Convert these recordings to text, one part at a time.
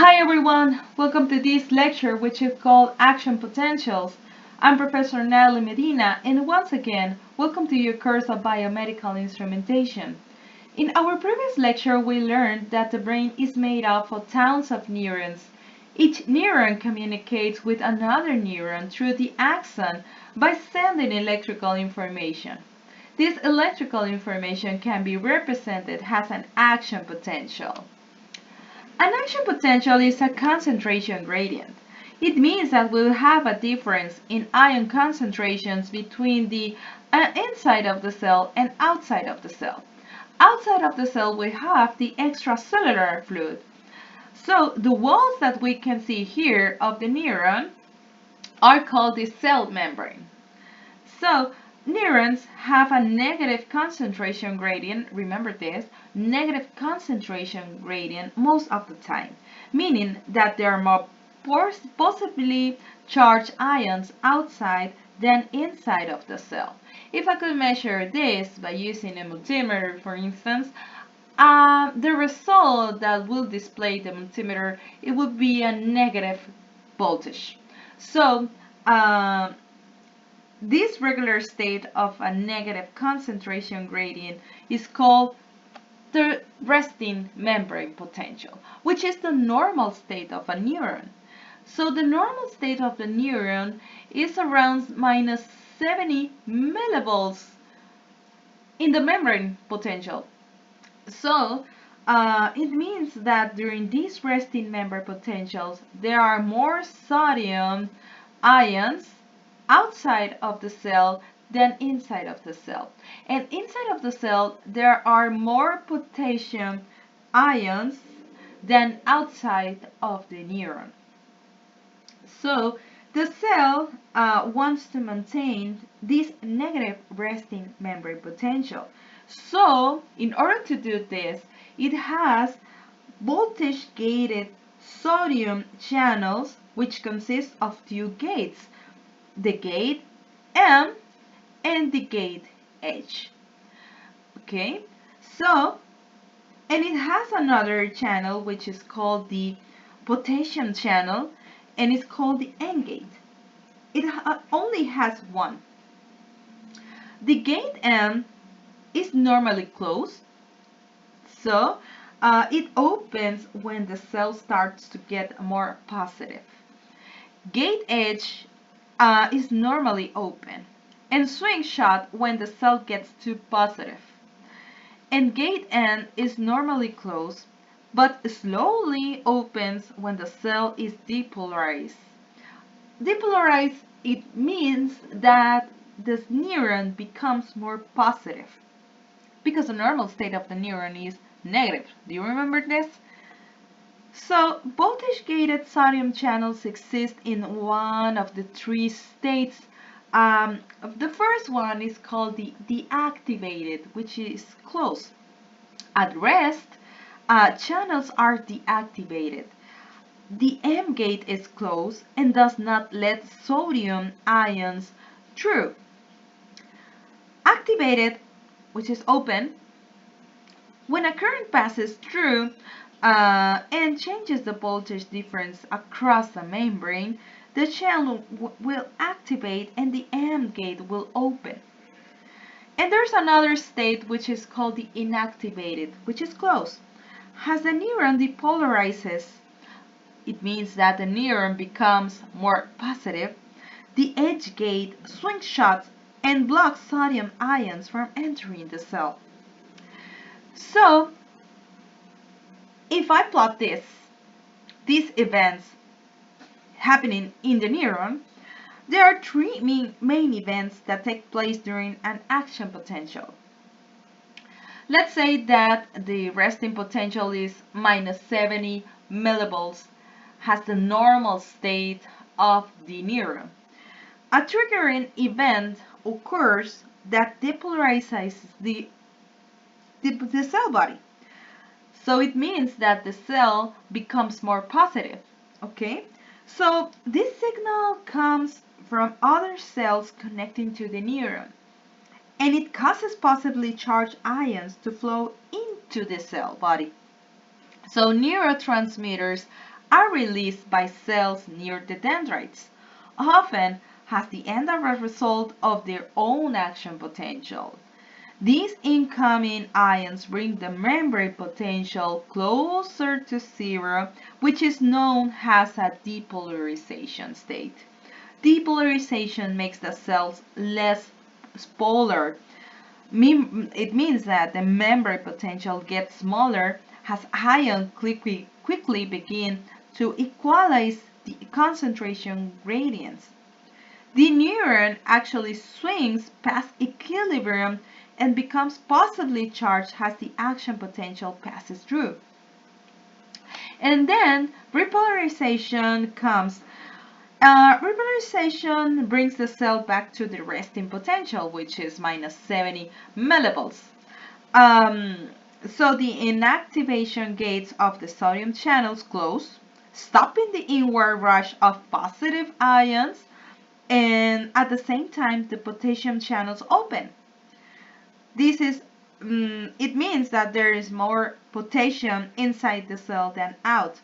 Hi everyone, welcome to this lecture which is called Action Potentials. I'm Professor Natalie Medina and once again, welcome to your course of Biomedical Instrumentation. In our previous lecture, we learned that the brain is made up of thousands of neurons. Each neuron communicates with another neuron through the axon by sending electrical information. This electrical information can be represented as an action potential. An action potential is a concentration gradient. It means that we'll have a difference in ion concentrations between the inside of the cell and outside of the cell. Outside of the cell we have the extracellular fluid. So the walls that we can see here of the neuron are called the cell membrane. So neurons have a negative concentration gradient, remember this, negative concentration gradient most of the time, meaning that there are more possibly charged ions outside than inside of the cell. If I could measure this by using a multimeter, for instance, the result that will display the multimeter, it would be a negative voltage. So, this regular state of a negative concentration gradient is called the resting membrane potential, which is the normal state of a neuron. So the normal state of the neuron is around minus 70 millivolts in the membrane potential. So it means that during these resting membrane potentials, there are more sodium ions outside of the cell than inside of the cell. And inside of the cell, there are more potassium ions than outside of the neuron. So the cell wants to maintain this negative resting membrane potential. So in order to do this, it has voltage-gated sodium channels, which consist of two gates, the gate M and the gate H. Okay, so, and it has another channel which is called the potassium channel, and it's called the N gate. It only has one. The gate M is normally closed, so it opens when the cell starts to get more positive. Gate H is normally open and swing shut when the cell gets too positive. And gate N is normally closed but slowly opens when the cell is depolarized. Depolarized, it means that this neuron becomes more positive because the normal state of the neuron is negative. Do you remember this? So, voltage-gated sodium channels exist in one of the three states. The first one is called the deactivated, which is closed. At rest, channels are deactivated. The M gate is closed and does not let sodium ions through. Activated, which is open, when a current passes through and changes the voltage difference across the membrane, the channel will activate and the M gate will open. And there's another state which is called the inactivated, which is closed. As the neuron depolarizes, it means that the neuron becomes more positive, the H gate swings shut and blocks sodium ions from entering the cell. So, if I plot these events happening in the neuron, there are three main events that take place during an action potential. Let's say that the resting potential is minus 70 millivolts, has the normal state of the neuron. A triggering event occurs that depolarizes the cell body. So it means that the cell becomes more positive, okay? So this signal comes from other cells connecting to the neuron, and it causes possibly charged ions to flow into the cell body. So neurotransmitters are released by cells near the dendrites, often as the indirect result of their own action potential. These incoming ions bring the membrane potential closer to zero, which is known as a depolarization state. Depolarization makes the cells less polar. It means that the membrane potential gets smaller as ions quickly begin to equalize the concentration gradients. The neuron actually swings past equilibrium and becomes positively charged as the action potential passes through. And then repolarization comes. Repolarization brings the cell back to the resting potential, which is minus 70 millivolts. So the inactivation gates of the sodium channels close, stopping the inward rush of positive ions, and at the same time the potassium channels open. It means that there is more potassium inside the cell than out.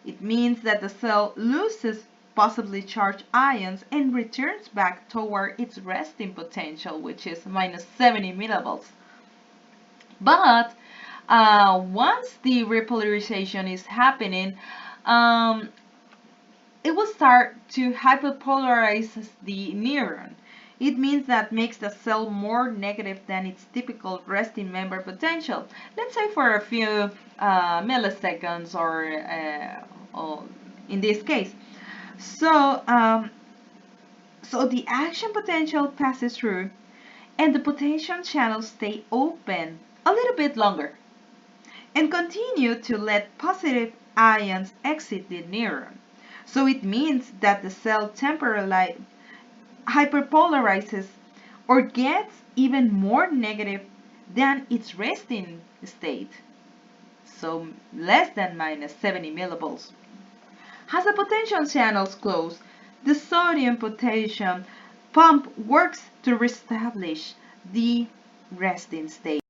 It means that the cell loses positively charged ions and returns back toward its resting potential, which is minus 70 millivolts. But once the repolarization is happening, it will start to hyperpolarize the neuron. It means that makes the cell more negative than its typical resting membrane potential. Let's say for a few milliseconds or in this case. So the action potential passes through and the potassium channels stay open a little bit longer and continue to let positive ions exit the neuron. So it means that the cell temporarily hyperpolarizes or gets even more negative than its resting state, so less than minus 70 millivolts. As the potassium channels close, the sodium-potassium pump works to reestablish the resting state.